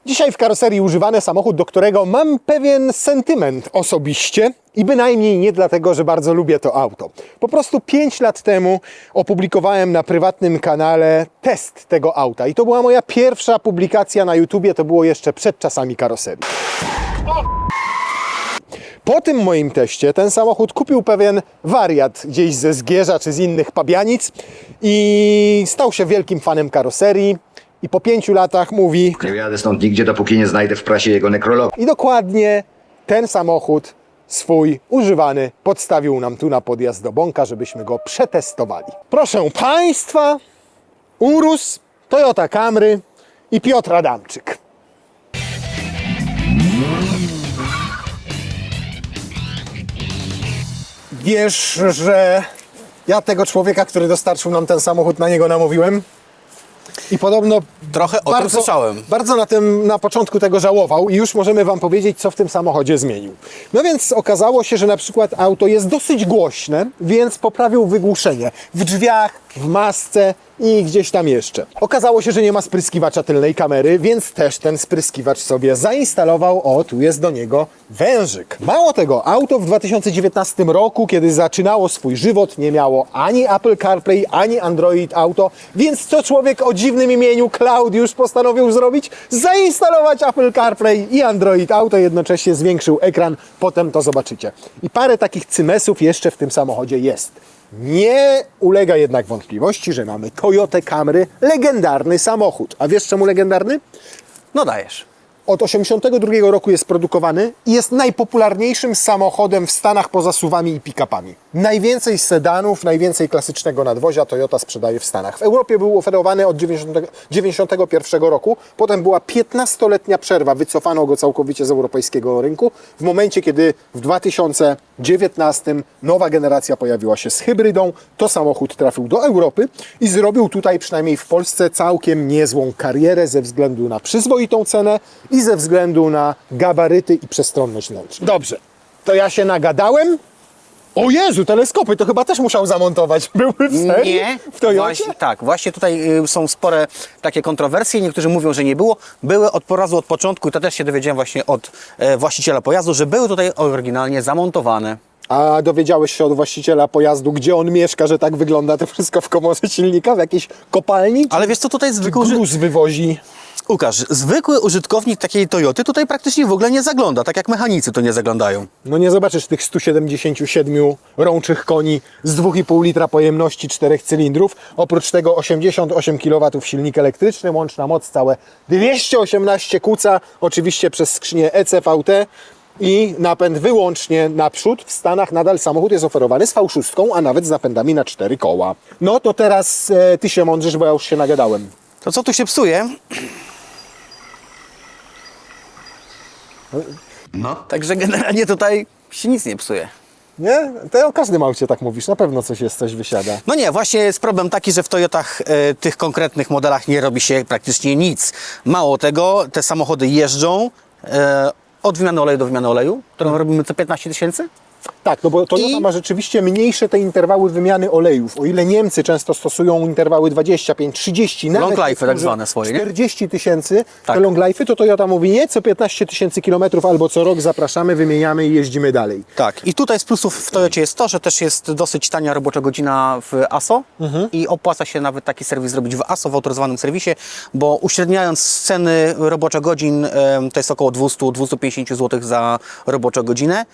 Dzisiaj w karoserii używany samochód, do którego mam pewien sentyment osobiście i bynajmniej nie dlatego, że bardzo lubię to auto. Po prostu 5 lat temu opublikowałem na prywatnym kanale test tego auta i to była moja pierwsza publikacja na YouTubie, to było jeszcze przed czasami karoserii. Po tym moim teście ten samochód kupił pewien wariat gdzieś ze Zgierza czy z innych Pabianic i stał się wielkim fanem karoserii. I po 5 latach mówi: Nie jadę stąd nigdzie, dopóki nie znajdę w prasie jego nekrologu. I dokładnie ten samochód swój używany podstawił nam tu na podjazd do Bąka, żebyśmy go przetestowali. Proszę Państwa, Urus, Toyota Camry i Piotr Adamczyk. Wiesz, że ja tego człowieka, który dostarczył nam ten samochód, na niego namówiłem? I podobno Trochę o tym słyszałem. bardzo na początku tego żałował i już możemy Wam powiedzieć, co w tym samochodzie zmienił. No więc okazało się, że na przykład auto jest dosyć głośne, więc poprawił wygłuszenie w drzwiach, w masce i gdzieś tam jeszcze. Okazało się, że nie ma spryskiwacza tylnej kamery, więc też ten spryskiwacz sobie zainstalował. O, tu jest do niego wężyk. Mało tego, auto w 2019 roku, kiedy zaczynało swój żywot, nie miało ani Apple CarPlay, ani Android Auto, więc co człowiek o dziwnym imieniu Klaudiusz postanowił zrobić? Zainstalować Apple CarPlay i Android Auto, jednocześnie zwiększył ekran, potem to zobaczycie. I parę takich cymesów jeszcze w tym samochodzie jest. Nie ulega jednak wątpliwości, że mamy Toyotę Camry, legendarny samochód. A wiesz czemu legendarny? No dajesz. Od 1982 roku jest produkowany i jest najpopularniejszym samochodem w Stanach poza SUV-ami i pick-upami. Najwięcej sedanów, najwięcej klasycznego nadwozia Toyota sprzedaje w Stanach. W Europie był oferowany od 1991 roku, potem była 15-letnia przerwa, wycofano go całkowicie z europejskiego rynku. W momencie, kiedy w 2019 nowa generacja pojawiła się z hybrydą, to samochód trafił do Europy i zrobił tutaj, przynajmniej w Polsce, całkiem niezłą karierę ze względu na przyzwoitą cenę i ze względu na gabaryty i przestronność wnętrz. Dobrze, to ja się nagadałem. O Jezu, teleskopy to chyba też musiał zamontować. Były w serii? Nie. W Toyocie? Właśnie, tak, właśnie tutaj są spore takie kontrowersje. Niektórzy mówią, że nie było. Były od początku i to też się dowiedziałem właśnie od właściciela pojazdu, że były tutaj oryginalnie zamontowane. A dowiedziałeś się od właściciela pojazdu, gdzie on mieszka, że tak wygląda to wszystko w komorze silnika? W jakiejś kopalni? Ale wiesz co, tutaj zwykły Gruz wywozi. Łukasz, zwykły użytkownik takiej Toyoty tutaj praktycznie w ogóle nie zagląda, tak jak mechanicy to nie zaglądają. No nie zobaczysz tych 177 rączych koni z 2,5 litra pojemności 4 cylindrów. Oprócz tego 88 kW silnik elektryczny, łączna moc całe 218 kuca, oczywiście przez skrzynię ECVT i napęd wyłącznie naprzód. W Stanach nadal samochód jest oferowany z V6, a nawet z napędami na 4 koła. No to teraz Ty się mądrzysz, bo ja już się nagadałem. To co tu się psuje? No. Także generalnie tutaj się nic nie psuje. Nie? To o każdym aucie tak mówisz, na pewno coś wysiada. No nie, właśnie jest problem taki, że w Toyotach tych konkretnych modelach nie robi się praktycznie nic. Mało tego, te samochody jeżdżą od wymiany oleju do wymiany oleju, którą robimy co 15 tysięcy. Tak, no bo Toyota ma rzeczywiście mniejsze te interwały wymiany olejów. O ile Niemcy często stosują interwały 25, 30, nawet Long life'y niektórzy tak zwane swoje, nie? 40 tysięcy, Tak. te long life'y, to Toyota mówi nie, co 15 tysięcy kilometrów albo co rok zapraszamy, wymieniamy i jeździmy dalej. Tak, i tutaj z plusów w Toyocie jest to, że też jest dosyć tania robocza godzina w ASO i opłaca się nawet taki serwis zrobić w ASO, w autoryzowanym serwisie, bo uśredniając ceny roboczo godzin to jest około 200-250 zł za roboczą godzinę.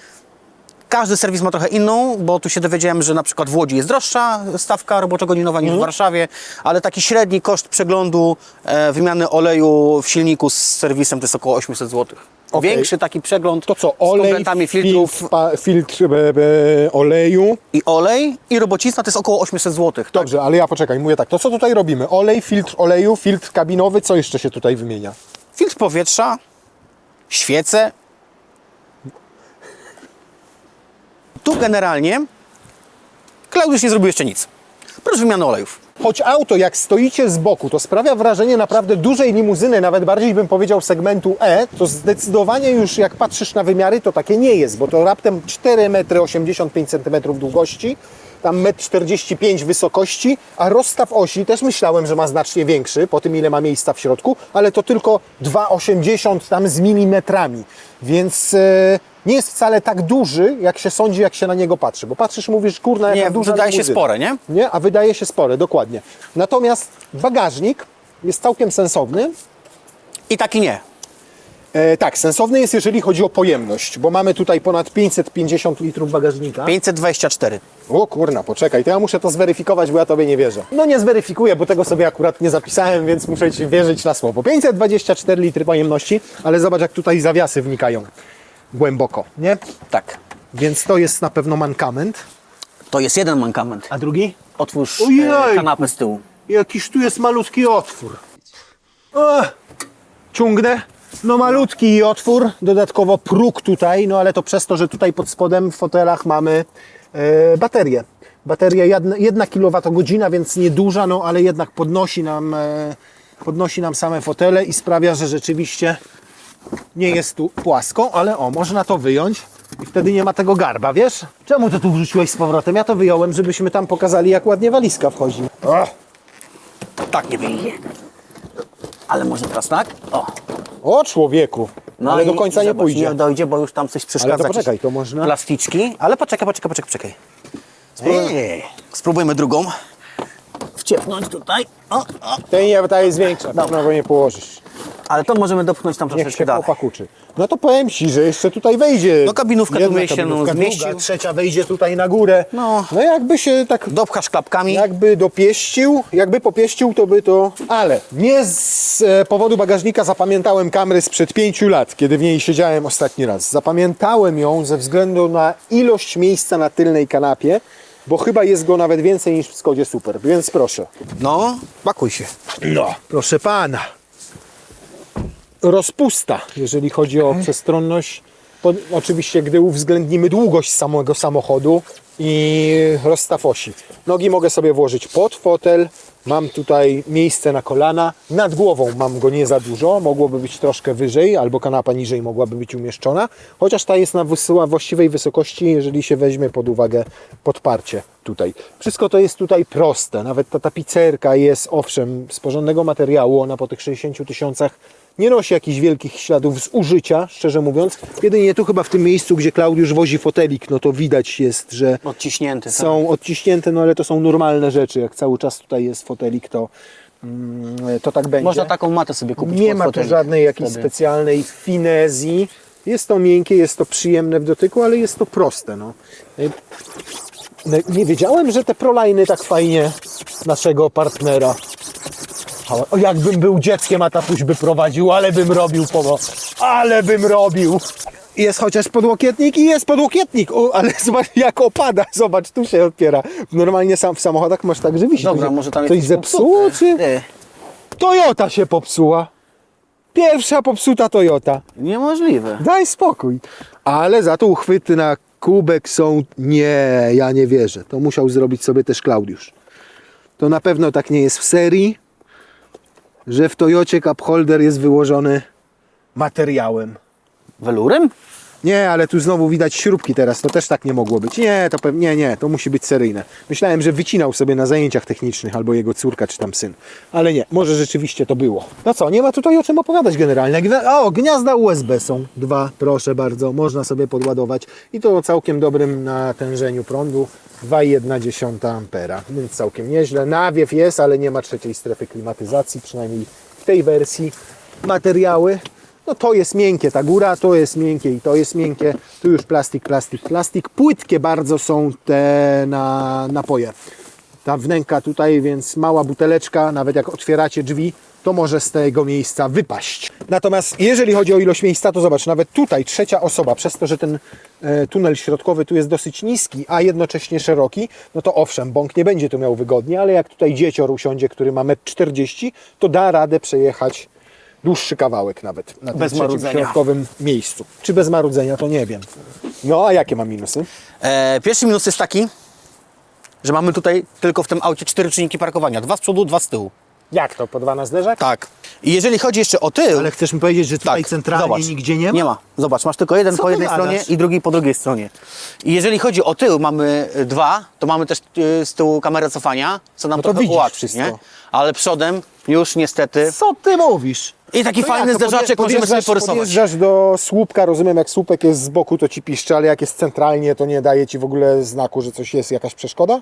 Każdy serwis ma trochę inną, bo tu się dowiedziałem, że na przykład w Łodzi jest droższa stawka roboczo-godzinowa niż w Warszawie, ale taki średni koszt przeglądu wymiany oleju w silniku z serwisem to jest około 800 zł. Okej. Większy taki przegląd To co, z olej, kompletami filtrów filtr oleju. i olej i robocizna to jest około 800 zł. Tak? Dobrze, ale ja poczekaj, mówię tak, to co tutaj robimy? Olej, filtr oleju, filtr kabinowy, co jeszcze się tutaj wymienia? Filtr powietrza, świece. Tu generalnie Klaudiusz nie zrobił jeszcze nic. Prócz wymiany olejów. Choć auto, jak stoicie z boku, to sprawia wrażenie naprawdę dużej limuzyny, nawet bardziej bym powiedział segmentu E, to zdecydowanie już jak patrzysz na wymiary, to takie nie jest, bo to raptem 4,85 m długości, tam 1,45 m wysokości, a rozstaw osi też myślałem, że ma znacznie większy, po tym ile ma miejsca w środku, ale to tylko 2,80 m tam z milimetrami, więc nie jest wcale tak duży, jak się sądzi, jak się na niego patrzy, bo patrzysz, mówisz, kurna, jaka Nie, duża wydaje się limuzyna. spore, nie? Nie, a wydaje się spore, dokładnie. Natomiast bagażnik jest całkiem sensowny. I taki nie. Tak, sensowny jest, jeżeli chodzi o pojemność, bo mamy tutaj ponad 550 litrów bagażnika. 524. O kurna, poczekaj, to ja muszę to zweryfikować, bo ja tobie nie wierzę. No nie zweryfikuję, bo tego sobie akurat nie zapisałem, więc muszę ci wierzyć na słowo. 524 litry pojemności, ale zobacz, jak tutaj zawiasy wnikają głęboko, nie? Tak. Więc to jest na pewno mankament. To jest jeden mankament. A drugi? Otwórz Ojej! kanapę z tyłu. Jakiż tu jest malutki otwór. O, ciągnę. No malutki otwór, dodatkowo próg tutaj, no ale to przez to, że tutaj pod spodem w fotelach mamy baterię. Bateria 1 kWh, więc nieduża, no ale jednak podnosi nam same fotele i sprawia, że rzeczywiście nie jest tu płasko, ale o, można to wyjąć i wtedy nie ma tego garba, wiesz? Czemu to tu wrzuciłeś z powrotem? Ja to wyjąłem, żebyśmy tam pokazali, jak ładnie walizka wchodzi. O! Tak nie wyjdzie. Ale może teraz tak? O. O człowieku, No ale i do końca nie zobacz, pójdzie. Nie dojdzie, bo już tam coś przeszkadza. Ale to poczekaj, jakieś to można- Plasticzki, ale poczekaj. Spróbujmy drugą. Wciepnąć tutaj. O. Ta jest większa, no go nie położysz. Ale to możemy dopchnąć tam Niech troszeczkę się dalej. popakuczy. No to powiem Ci, że jeszcze tutaj wejdzie. No kabinówka tu by się, kabinówka, zmieścił. druga, trzecia wejdzie tutaj na górę. No. No jakby się tak Dopchasz klapkami. jakby dopieścił, jakby popieścił, to by to... Ale nie z powodu bagażnika zapamiętałem kamerę sprzed 5 lat, kiedy w niej siedziałem ostatni raz. Zapamiętałem ją ze względu na ilość miejsca na tylnej kanapie, bo chyba jest go nawet więcej niż w Skodzie Super, więc proszę. No, pakuj się. No, proszę pana. Rozpusta, jeżeli chodzi o przestronność. Oczywiście, gdy uwzględnimy długość samego samochodu i rozstaw osi. Nogi mogę sobie włożyć pod fotel. Mam tutaj miejsce na kolana. Nad głową mam go nie za dużo. Mogłoby być troszkę wyżej, albo kanapa niżej mogłaby być umieszczona. Chociaż ta jest na właściwej wysokości, jeżeli się weźmie pod uwagę podparcie tutaj. Wszystko to jest tutaj proste. Nawet ta tapicerka jest, owszem, z porządnego materiału. Ona po tych 60 000 nie nosi jakichś wielkich śladów zużycia, szczerze mówiąc. Jedynie tu chyba w tym miejscu, gdzie Klaudiusz wozi fotelik, no to widać jest, że Odciśnięty. są odciśnięte, no ale to są normalne rzeczy. Jak cały czas tutaj jest fotelik, to tak będzie. Można taką matę sobie kupić. Nie pod ma tu fotelik. żadnej jakiejś Wtedy. specjalnej finezji. Jest to miękkie, jest to przyjemne w dotyku, ale jest to proste. No. Nie wiedziałem, że te prolajny tak fajnie naszego partnera. O, jakbym był dzieckiem, a tatuś by prowadził, ale bym robił ale bym robił. Jest chociaż podłokietnik i jest podłokietnik, ale zobacz jak opada, zobacz, tu się otwiera. Normalnie w samochodach masz tak, że wisi. Dobra, Tu się może tam coś jest zepsuło, czy... Ty, Toyota się popsuła. Pierwsza popsuta Toyota. niemożliwe. Daj spokój. Ale za to uchwyty na kubek są... Nie, ja nie wierzę. To musiał zrobić sobie też Klaudiusz. To na pewno tak nie jest w serii, że w Toyocie cup holder jest wyłożony materiałem. Welurem? Nie, ale tu znowu widać śrubki teraz, to też tak nie mogło być. Nie, to pewnie nie, to musi być seryjne. Myślałem, że wycinał sobie na zajęciach technicznych albo jego córka czy tam syn. Ale nie, może rzeczywiście to było. No co, nie ma tutaj o czym opowiadać generalnie. O, gniazda USB są 2, proszę bardzo, można sobie podładować i to o całkiem dobrym natężeniu prądu. 2,1 ampera, więc całkiem nieźle. Nawiew jest, ale nie ma trzeciej strefy klimatyzacji, przynajmniej w tej wersji. Materiały. No to jest miękkie, ta góra, to jest miękkie i to jest miękkie. Tu już plastik. Płytkie bardzo są te napoje. Ta wnęka tutaj, więc mała buteleczka, nawet jak otwieracie drzwi, to może z tego miejsca wypaść. Natomiast jeżeli chodzi o ilość miejsca, to zobacz, nawet tutaj trzecia osoba, przez to, że ten tunel środkowy tu jest dosyć niski, a jednocześnie szeroki, no to owszem, bąk nie będzie tu miał wygodnie, ale jak tutaj dziecior usiądzie, który ma 1,40 m, to da radę przejechać dłuższy kawałek nawet na tym Bez trzecim marudzenia. środkowym miejscu. Czy bez marudzenia, to nie wiem. No a jakie ma minusy? Pierwszy minus jest taki, że mamy tutaj tylko w tym aucie 4 czynniki parkowania. 2 z przodu, 2 z tyłu. Jak to, podwana zderzak? Tak. I jeżeli chodzi jeszcze o tył... Ale chcesz mi powiedzieć, że tutaj centralnie zobacz, nigdzie nie ma? Nie ma. Zobacz, masz tylko jeden Co po ty jednej gadasz? stronie i drugi po drugiej stronie. I jeżeli chodzi o tył, mamy dwa, to mamy też z tyłu kamerę cofania, co nam No to trochę widzisz ułatwi, wszystko. nie? Ale przodem już niestety... Co ty mówisz? I taki fajny jak, to zderzaczek możemy sobie porysować. Podjeżdżasz do słupka, rozumiem, jak słupek jest z boku, to ci piszczy, ale jak jest centralnie, to nie daje ci w ogóle znaku, że coś jest, jakaś przeszkoda?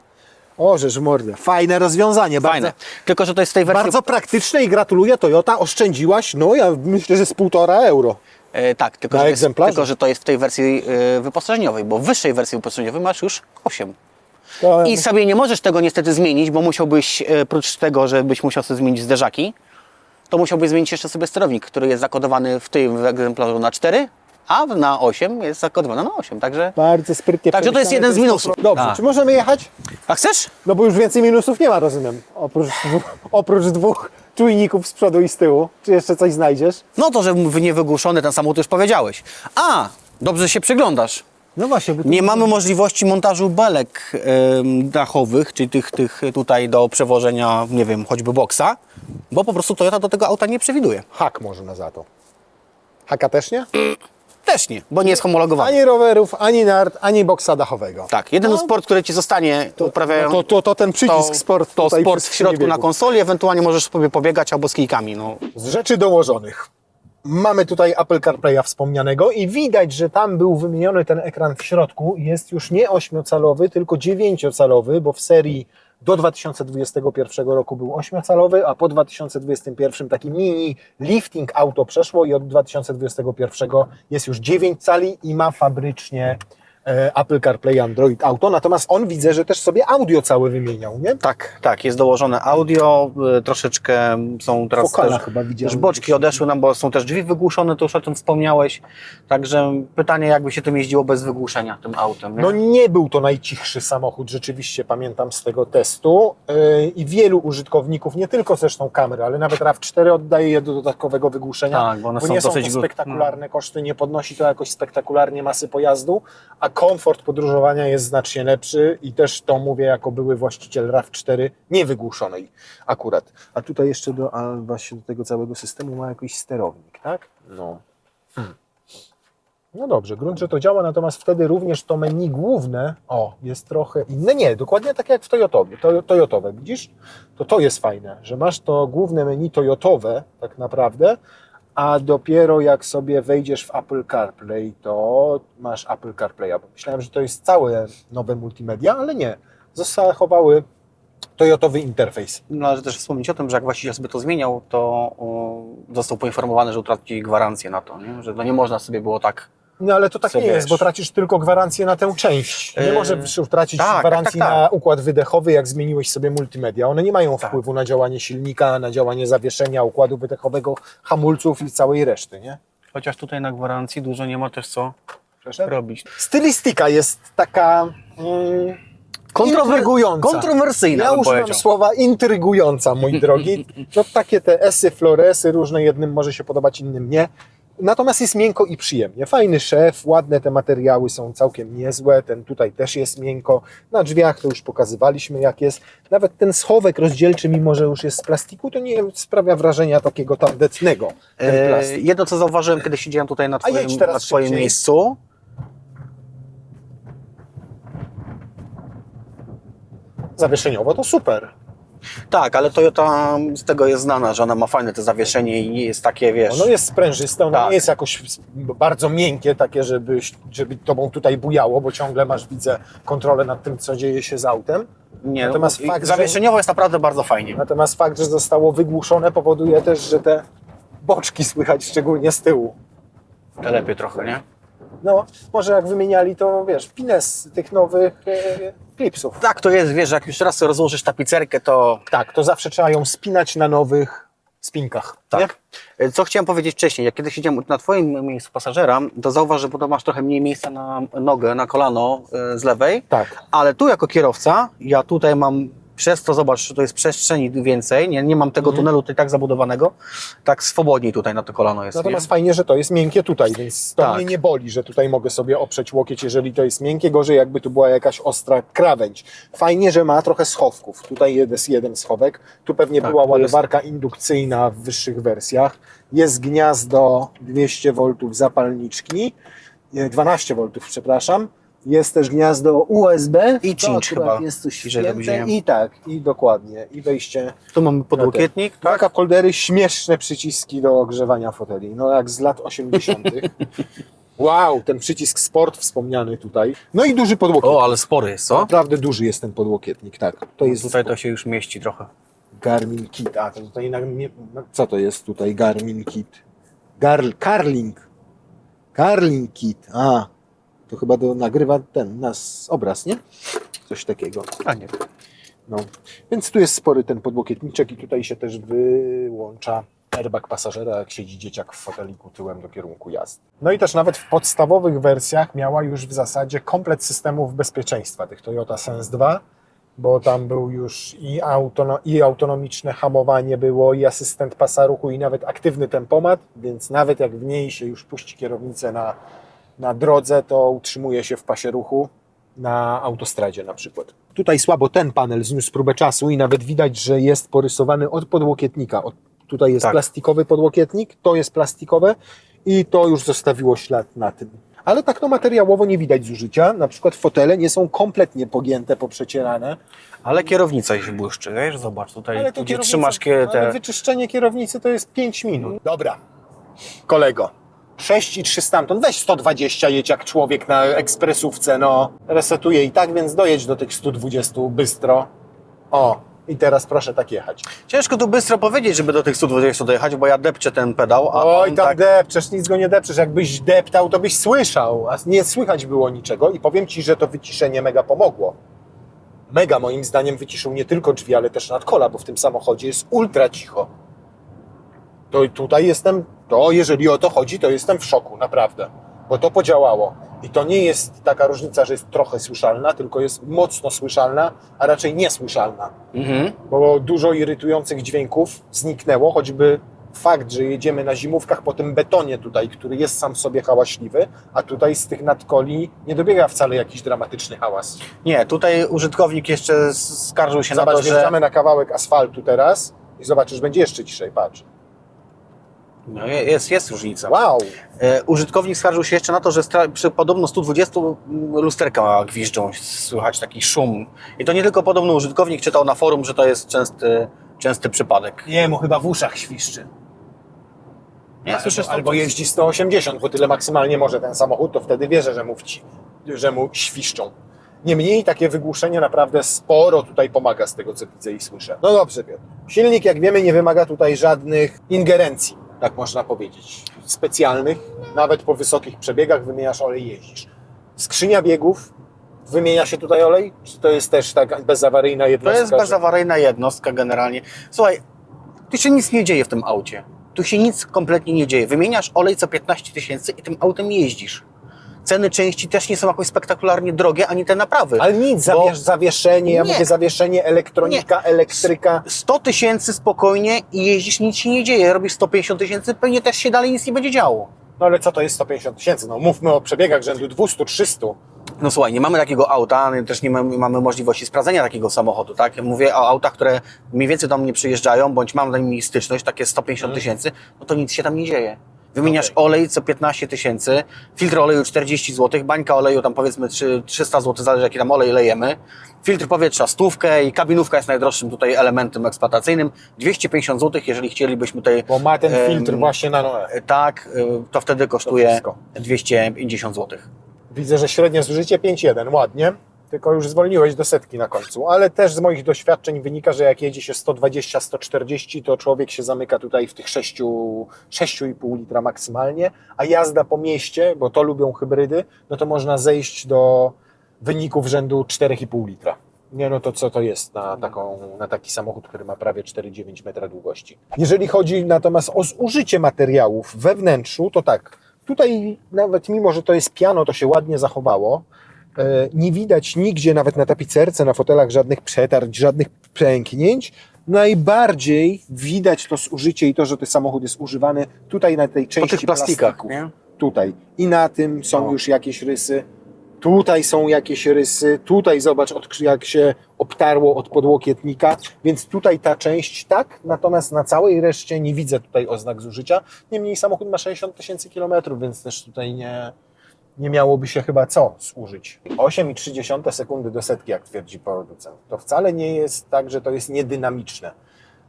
O, żeż mordę. Fajne rozwiązanie. Fajne. Bardzo, Tylko, że to jest w tej wersji... bardzo praktyczne i gratuluję, Toyota, oszczędziłaś, no ja myślę, że z 1,5 euro. Tak, tylko Na że, to jest, egzemplarzu? tylko że to jest w tej wersji wyposażeniowej, bo w wyższej wersji wyposażeniowej masz już 8. To, I sobie nie możesz tego niestety zmienić, bo musiałbyś, oprócz tego, żebyś musiał sobie zmienić zderzaki, to musiałbyś zmienić jeszcze sobie sterownik, który jest zakodowany w tym egzemplarzu na 4, a na 8 jest zakodowany na 8, także... Bardzo sprytnie Także to jest przemyślane, jeden z minusów. Dobrze, Tak. czy możemy jechać? A chcesz? No bo już więcej minusów nie ma, rozumiem. Oprócz dwóch czujników z przodu i z tyłu. Czy jeszcze coś znajdziesz? No to, że niewygłuszony ten samochód już powiedziałeś. A, dobrze się przyglądasz. No właśnie. Bo Nie mamy możliwości montażu belek dachowych, czyli tych tutaj do przewożenia, nie wiem, choćby boksa, bo po prostu Toyota do tego auta nie przewiduje. Hak można za to. Haka też nie? Też nie, bo nie jest homologowany. Ani rowerów, ani nart, ani boksa dachowego. Tak, jedyny sport, który ci zostanie, uprawiają... No to ten przycisk sport To tutaj sport przy w środku na biegu. konsoli, ewentualnie możesz sobie pobiegać albo z kijkami. No. Z rzeczy dołożonych. Mamy tutaj Apple CarPlaya wspomnianego i widać, że tam był wymieniony ten ekran w środku. Jest już nie 8-calowy, tylko 9-calowy, bo w serii do 2021 roku był 8-calowy, a po 2021 taki mini lifting auto przeszło i od 2021 jest już 9 cali i ma fabrycznie Apple CarPlay Android Auto. Natomiast on widzę, że też sobie audio całe wymieniał, nie? Tak, jest dołożone audio, troszeczkę są teraz Wokala też, chyba widziałem. też boczki odeszły nam, bo są też drzwi wygłuszone, to już o tym wspomniałeś. Także pytanie, jakby się tym jeździło bez wygłuszenia tym autem. Nie? No nie był to najcichszy samochód, rzeczywiście pamiętam z tego testu i wielu użytkowników, nie tylko zresztą kamery, ale nawet RAV4 oddaje je do dodatkowego wygłuszenia, Tak, bo one są nie są dosyć to spektakularne koszty, nie podnosi to jakoś spektakularnie masy pojazdu, a komfort podróżowania jest znacznie lepszy i też to mówię jako były właściciel RAV4 niewygłuszonej akurat. A tutaj jeszcze właśnie do tego całego systemu ma jakiś sterownik, tak? No. No dobrze, grunt, że to działa, natomiast wtedy również to menu główne, jest trochę inne. Nie, dokładnie tak jak w Toyotowe, widzisz? To jest fajne, że masz to główne menu Toyotowe tak naprawdę, a dopiero jak sobie wejdziesz w Apple CarPlay, to masz Apple CarPlaya, bo myślałem, że to jest całe nowe multimedia, ale nie. Zachowały Toyotowy interfejs. Należy też wspomnieć o tym, że jak właściciel sobie to zmieniał, to został poinformowany, że utraci gwarancję na to, nie? Że to nie można sobie było tak... No ale to tak Co nie jest, wiesz? bo tracisz tylko gwarancję na tę część. Nie możesz utracić tak, gwarancji tak. na układ wydechowy, jak zmieniłeś sobie multimedia. One nie mają wpływu na działanie silnika, na działanie zawieszenia, układu wydechowego, hamulców i całej reszty, nie? Chociaż tutaj na gwarancji dużo nie ma też co robić. Stylistyka jest taka intrygująca. Kontrowersyjna, Ja bym używam powiedział. słowa intrygująca, mój drogi. No takie te esy, floresy, różne jednym może się podobać, innym nie. Natomiast jest miękko i przyjemnie. Fajny szef, ładne te materiały są całkiem niezłe. Ten tutaj też jest miękko. Na drzwiach to już pokazywaliśmy jak jest. Nawet ten schowek rozdzielczy, mimo że już jest z plastiku, to nie sprawia wrażenia takiego tandetnego. Ten plastik. Jedno co zauważyłem, kiedy siedziałem tutaj na jedź teraz na twoim szybciej. miejscu. Zawieszeniowo to super. Tak, ale Toyota z tego jest znana, że ona ma fajne te zawieszenie i nie jest takie, wiesz... Ono jest sprężyste, ono Tak. nie jest jakoś bardzo miękkie, takie, żeby tobą tutaj bujało, bo ciągle masz, widzę, kontrolę nad tym, co dzieje się z autem. Nie, Natomiast i fakt, że- zawieszeniowo jest naprawdę bardzo fajnie. Natomiast fakt, że zostało wygłuszone, powoduje też, że te boczki słychać, szczególnie z tyłu. To lepiej trochę, nie? No, może jak wymieniali to, wiesz, pines tych nowych klipsów. Tak to jest, wiesz, jak już raz sobie rozłożysz tapicerkę, to... Tak, to zawsze trzeba ją spinać na nowych spinkach. Nie? Tak. Co chciałem powiedzieć wcześniej, jak kiedy siedziałem na twoim miejscu pasażera, to zauważ, że potem masz trochę mniej miejsca na nogę, na kolano z lewej, Tak. ale tu jako kierowca, ja tutaj mam Przez to zobacz, że to jest przestrzeni więcej, nie mam tego tunelu tutaj tak zabudowanego, tak swobodniej tutaj na to kolano jest. Natomiast fajnie, że to jest miękkie tutaj, więc to Tak. mnie nie boli, że tutaj mogę sobie oprzeć łokieć, jeżeli to jest miękkie. Gorzej jakby tu była jakaś ostra krawędź. Fajnie, że ma trochę schowków. Tutaj jest jeden schowek. Tu pewnie Tak, była tu jest- ładowarka indukcyjna w wyższych wersjach. Jest gniazdo 200 V zapalniczki, 12 V, przepraszam. Jest też gniazdo USB. I to cinch akurat chyba, jest coś jeżeli dobrze święte. wiem. I tak, i dokładnie. I wejście. Tu mamy podłokietnik, Dwa tak? cup holdery, śmieszne przyciski do ogrzewania foteli. No jak z lat 80. Wow, ten przycisk sport wspomniany tutaj. No i duży podłokietnik. O, ale spory jest, co? Naprawdę duży jest ten podłokietnik, tak. To jest Tutaj to się już mieści trochę. Garmin Kit. A, to tutaj co to jest tutaj Garmin Kit? Carling. Carling Kit. A, to chyba nagrywa obraz, nie? Coś takiego. A nie. No, więc tu jest spory ten podłokietniczek i tutaj się też wyłącza airbag pasażera, jak siedzi dzieciak w foteliku tyłem do kierunku jazdy. No i też nawet w podstawowych wersjach miała już w zasadzie komplet systemów bezpieczeństwa tych Toyota Sense 2, bo tam był już i autonomiczne hamowanie było, i asystent pasa ruchu, i nawet aktywny tempomat, więc nawet jak w niej się już puści kierownicę na drodze, to utrzymuje się w pasie ruchu na autostradzie na przykład. Tutaj słabo ten panel zniósł próbę czasu i nawet widać, że jest porysowany od podłokietnika. Tutaj jest Tak. plastikowy podłokietnik, to jest plastikowe i to już zostawiło ślad na tym. Ale tak no materiałowo nie widać zużycia. Na przykład fotele nie są kompletnie pogięte, poprzecierane. Ale kierownica się błyszczy, wiesz? Zobacz, tutaj Ale to gdzie kierownica- trzymasz ale wyczyszczenie kierownicy to jest 5 minut. Dobra, kolego. 6,3 stamtąd, weź 120 jedź jak człowiek na ekspresówce, no. Resetuje i tak, więc dojedź do tych 120 bystro. O, i teraz proszę tak jechać. Ciężko tu bystro powiedzieć, żeby do tych 120 dojechać, bo ja depczę ten pedał, a Oj, on tam tak... depczesz, nic go nie depczesz. Jakbyś deptał, to byś słyszał, a nie słychać było niczego. I powiem Ci, że to wyciszenie mega pomogło. Mega moim zdaniem wyciszył nie tylko drzwi, ale też nadkola, bo w tym samochodzie jest ultra cicho. To tutaj jestem, jeżeli o to chodzi, to jestem w szoku, naprawdę. Bo to podziałało. I to nie jest taka różnica, że jest trochę słyszalna, tylko jest mocno słyszalna, a raczej niesłyszalna. Mhm. Bo dużo irytujących dźwięków zniknęło, choćby fakt, że jedziemy na zimówkach po tym betonie tutaj, który jest sam w sobie hałaśliwy, a tutaj z tych nadkoli nie dobiega wcale jakiś dramatyczny hałas. Nie, tutaj użytkownik jeszcze skarżył się na Zobacz, to, że... wjeżdżamy na kawałek asfaltu teraz i zobaczysz, będzie jeszcze ciszej, patrz. No, jest różnica. Wow! Użytkownik skarżył się jeszcze na to, że przy podobno 120 lusterka gwiżdżą, słychać taki szum. I to nie tylko podobno użytkownik czytał na forum, że to jest częsty przypadek. Nie, mu chyba w uszach świszczy. Nie, słyszysz to? Albo jeździ 180, bo tyle maksymalnie może ten samochód, to wtedy wierzę, że mu świszczą. Niemniej takie wygłuszenie naprawdę sporo tutaj pomaga z tego, co widzę i słyszę. No dobrze, Piotr. Silnik, jak wiemy, nie wymaga tutaj żadnych ingerencji, tak można powiedzieć, specjalnych. Nawet po wysokich przebiegach wymieniasz olej, jeździsz. Skrzynia biegów, wymienia się tutaj olej? Czy to jest też tak bezawaryjna To jednostka? jest bezawaryjna jednostka generalnie. Słuchaj, tu się nic nie dzieje w tym aucie. Tu się nic kompletnie nie dzieje. Wymieniasz olej co 15 tysięcy i tym autem jeździsz. Ceny części też nie są jakoś spektakularnie drogie, ani te naprawy. Ale nic, Bo- zawieszenie, ja Nie. mówię zawieszenie, elektronika, elektryka. 100 tysięcy spokojnie i jeździsz, nic się nie dzieje. Robisz 150 tysięcy, pewnie też się dalej nic nie będzie działo. No ale co to jest 150 tysięcy? No mówmy o przebiegach rzędu 200-300. No słuchaj, nie mamy takiego auta, też nie mamy możliwości sprawdzenia takiego samochodu, tak? Mówię o autach, które mniej więcej do mnie przyjeżdżają, bądź mam z nimi styczność, takie 150 tysięcy, no to nic się tam nie dzieje. Wymieniasz olej co 15 tysięcy, filtr oleju 40 zł, bańka oleju tam powiedzmy 300 zł, zależy jaki tam olej lejemy, filtr powietrza 100 i kabinówka jest najdroższym tutaj elementem eksploatacyjnym, 250 zł, jeżeli chcielibyśmy tutaj... Bo ma ten filtr właśnie na Noe. Tak, to wtedy kosztuje wszystko. 250 zł. Widzę, że średnie zużycie 5,1, ładnie. Tylko już zwolniłeś do setki na końcu. Ale też z moich doświadczeń wynika, że jak jedzie się 120-140, to człowiek się zamyka tutaj w tych 6,5 litra maksymalnie, a jazda po mieście, bo to lubią hybrydy, no to można zejść do wyników rzędu 4,5 litra. Nie, no to co to jest na taki samochód, który ma prawie 4,9 metra długości. Jeżeli chodzi natomiast o zużycie materiałów we wnętrzu, to tak, tutaj nawet mimo, że to jest piano, to się ładnie zachowało. Nie widać nigdzie, nawet na tapicerce, na fotelach, żadnych przetarć, żadnych pęknięć. Najbardziej widać to zużycie i to, że ten samochód jest używany tutaj na tej części tych plastikach, plastików. nie? Tutaj. I na tym są już jakieś rysy. Tutaj są jakieś rysy. Tutaj zobacz, jak się obtarło od podłokietnika. Więc tutaj ta część tak, natomiast na całej reszcie nie widzę tutaj oznak zużycia. Niemniej samochód ma 60 000 kilometrów, więc też tutaj nie miałoby się chyba co zużyć. 8,3 sekundy do setki, jak twierdzi producent. To wcale nie jest tak, że to jest niedynamiczne.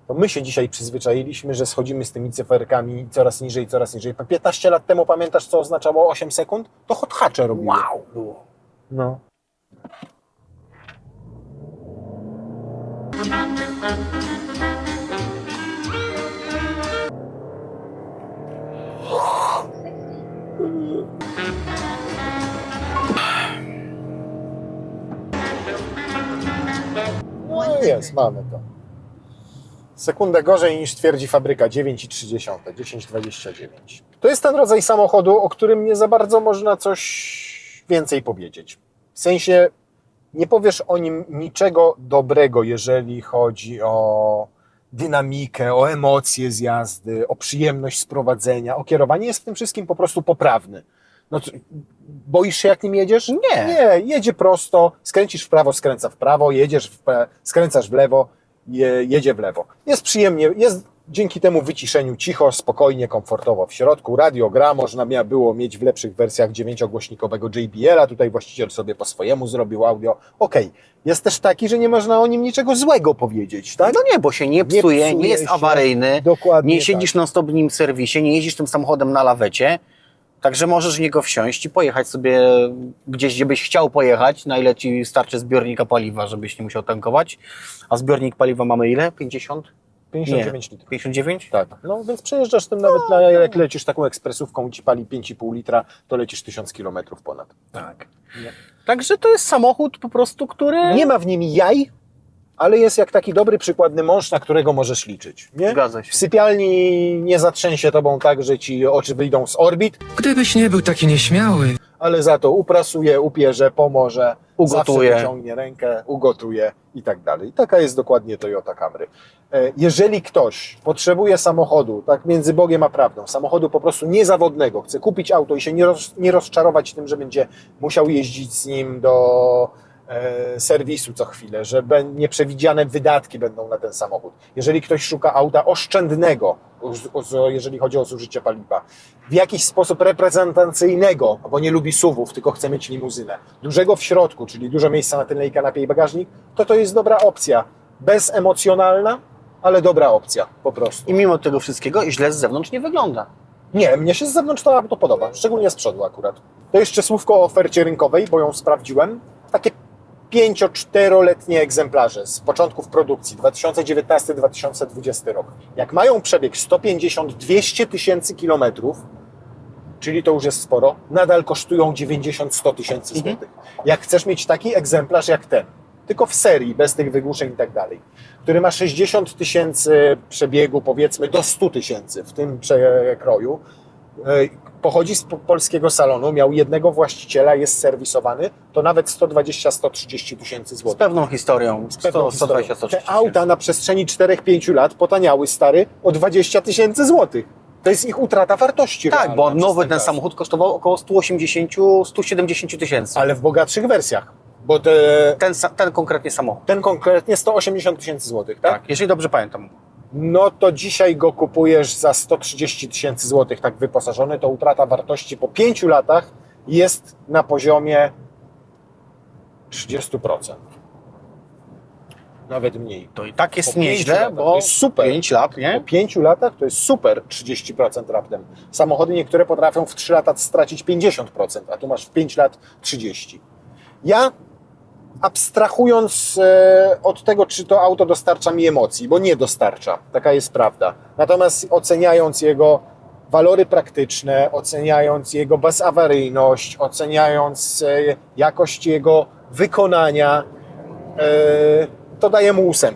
To my się dzisiaj przyzwyczailiśmy, że schodzimy z tymi cyferkami coraz niżej, coraz niżej. 15 lat temu pamiętasz, co oznaczało 8 sekund? To hot hatche robiły. Wow, było. No. No jest, mamy to. Sekundę gorzej niż twierdzi fabryka, 9,3, 10,29. To jest ten rodzaj samochodu, o którym nie za bardzo można coś więcej powiedzieć. W sensie nie powiesz o nim niczego dobrego, jeżeli chodzi o dynamikę, o emocje z jazdy, o przyjemność z prowadzenia, o kierowanie. Jest w tym wszystkim po prostu poprawny. No, boisz się, jak nim jedziesz? Nie. Nie, jedzie prosto, skręcisz w prawo, skręca w prawo, skręcasz w lewo, jedzie w lewo. Jest przyjemnie, jest dzięki temu wyciszeniu cicho, spokojnie, komfortowo w środku. Radio gra, można było mieć w lepszych wersjach 9-głośnikowego JBL-a, tutaj właściciel sobie po swojemu zrobił audio. Okej. Jest też taki, że nie można o nim niczego złego powiedzieć, tak? No nie, bo się nie psuje, nie jest się. awaryjny, Dokładnie nie siedzisz non-stop w nim w serwisie, nie jeździsz tym samochodem na lawecie, także możesz w niego wsiąść i pojechać sobie gdzieś, gdzie byś chciał pojechać, na ile ci starczy zbiornika paliwa, żebyś nie musiał tankować. A zbiornik paliwa mamy ile? 50? 59 litrów. 59? Tak. No więc przejeżdżasz tym nawet, jak lecisz taką ekspresówką, ci pali 5,5 litra, to lecisz 1000 km ponad. Tak. Także to jest samochód po prostu, który... Nie ma w nim jaj, ale jest jak taki dobry, przykładny mąż, na którego możesz liczyć. Nie? Zgadza się. W sypialni nie zatrzęsie tobą tak, że ci oczy wyjdą z orbit, Gdybyś nie był taki nieśmiały. ale za to uprasuje, upierze, pomoże, Ugotuje. zawsze wyciągnie rękę, ugotuje i tak dalej. Taka jest dokładnie Toyota Camry. Jeżeli ktoś potrzebuje samochodu, tak między Bogiem a prawdą, samochodu po prostu niezawodnego, chce kupić auto i się nie rozczarować tym, że będzie musiał jeździć z nim do serwisu co chwilę, że nieprzewidziane wydatki będą na ten samochód. Jeżeli ktoś szuka auta oszczędnego, jeżeli chodzi o zużycie paliwa, w jakiś sposób reprezentacyjnego, bo nie lubi SUV-ów, tylko chce mieć limuzynę, dużego w środku, czyli dużo miejsca na tylnej kanapie i bagażnik, to jest dobra opcja. Bezemocjonalna, ale dobra opcja, po prostu. I mimo tego wszystkiego źle z zewnątrz nie wygląda. Nie, mnie się z zewnątrz to auto podoba, szczególnie z przodu akurat. To jeszcze słówko o ofercie rynkowej, bo ją sprawdziłem. Takie 5-4-letnie egzemplarze z początków produkcji 2019-2020 rok. Jak mają przebieg 150-200 tysięcy kilometrów, czyli to już jest sporo, nadal kosztują 90-100 tysięcy złotych. Jak chcesz mieć taki egzemplarz jak ten, tylko w serii, bez tych wygłuszeń i tak dalej, który ma 60 tysięcy przebiegu, powiedzmy do 100 tysięcy w tym przekroju, pochodzi z polskiego salonu, miał jednego właściciela, jest serwisowany, to nawet 120-130 tysięcy Z złotych. pewną historią. Pewną 120, historią. Te auta na przestrzeni 4-5 lat potaniały, stary, o 20 tysięcy złotych. To jest ich utrata wartości. Tak, realna bo przez nowy ten ten czas. samochód kosztował około 180-170 tysięcy. Ale w bogatszych wersjach, bo Ten konkretnie samochód. ten konkretnie 180 tysięcy złotych, tak? Tak, jeżeli dobrze pamiętam. No to dzisiaj go kupujesz za 130 tysięcy złotych, tak wyposażony, to utrata wartości po 5 latach jest na poziomie 30%. Nawet mniej. To i tak jest Po 5 nieźle, latach bo to jest super. 5 lat, Po nie? 5 latach to jest super 30% raptem. Samochody niektóre potrafią w 3 lata stracić 50%, a tu masz w 5 lat 30%. Ja abstrahując od tego, czy to auto dostarcza mi emocji, bo nie dostarcza, taka jest prawda. Natomiast oceniając jego walory praktyczne, oceniając jego bezawaryjność, oceniając jakość jego wykonania, to daję mu 8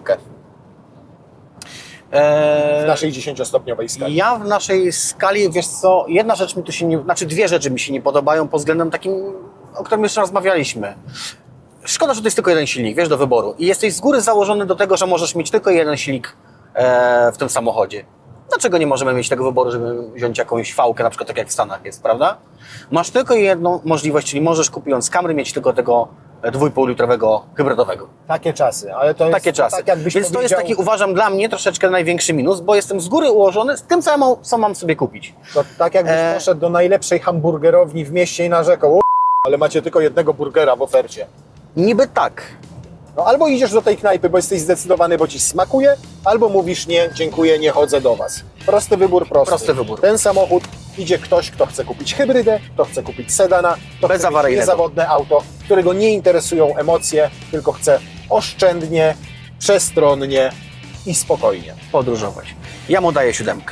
w naszej 10-stopniowej skali. Ja w naszej skali, wiesz co, jedna rzecz mi tu się nie, znaczy dwie rzeczy mi się nie podobają pod względem takim o którym już rozmawialiśmy. Szkoda, że to jest tylko jeden silnik, wiesz, do wyboru. I jesteś z góry założony do tego, że możesz mieć tylko jeden silnik w tym samochodzie. Dlaczego nie możemy mieć tego wyboru, żeby wziąć jakąś fałkę, na przykład tak jak w Stanach jest, prawda? Masz tylko jedną możliwość, czyli możesz kupując Camry mieć tylko tego 2,5-litrowego hybrydowego. Takie czasy, ale to jest Takie czasy. tak jakbyś Więc to jest powiedział, taki, uważam, dla mnie troszeczkę największy minus, bo jestem z góry ułożony z tym samym, co mam sobie kupić. to tak jakbyś poszedł do najlepszej hamburgerowni w mieście i narzekał, ale macie tylko jednego burgera w ofercie. Niby tak. No albo idziesz do tej knajpy, bo jesteś zdecydowany, bo ci smakuje, albo mówisz nie, dziękuję, nie chodzę do was. Prosty wybór, prosty. Prosty wybór. Ten samochód idzie ktoś, kto chce kupić hybrydę, kto chce kupić sedana, kto chce mieć Bezawaryjnego. niezawodne auto, którego nie interesują emocje, tylko chce oszczędnie, przestronnie i spokojnie. Podróżować. Ja mu daję 7.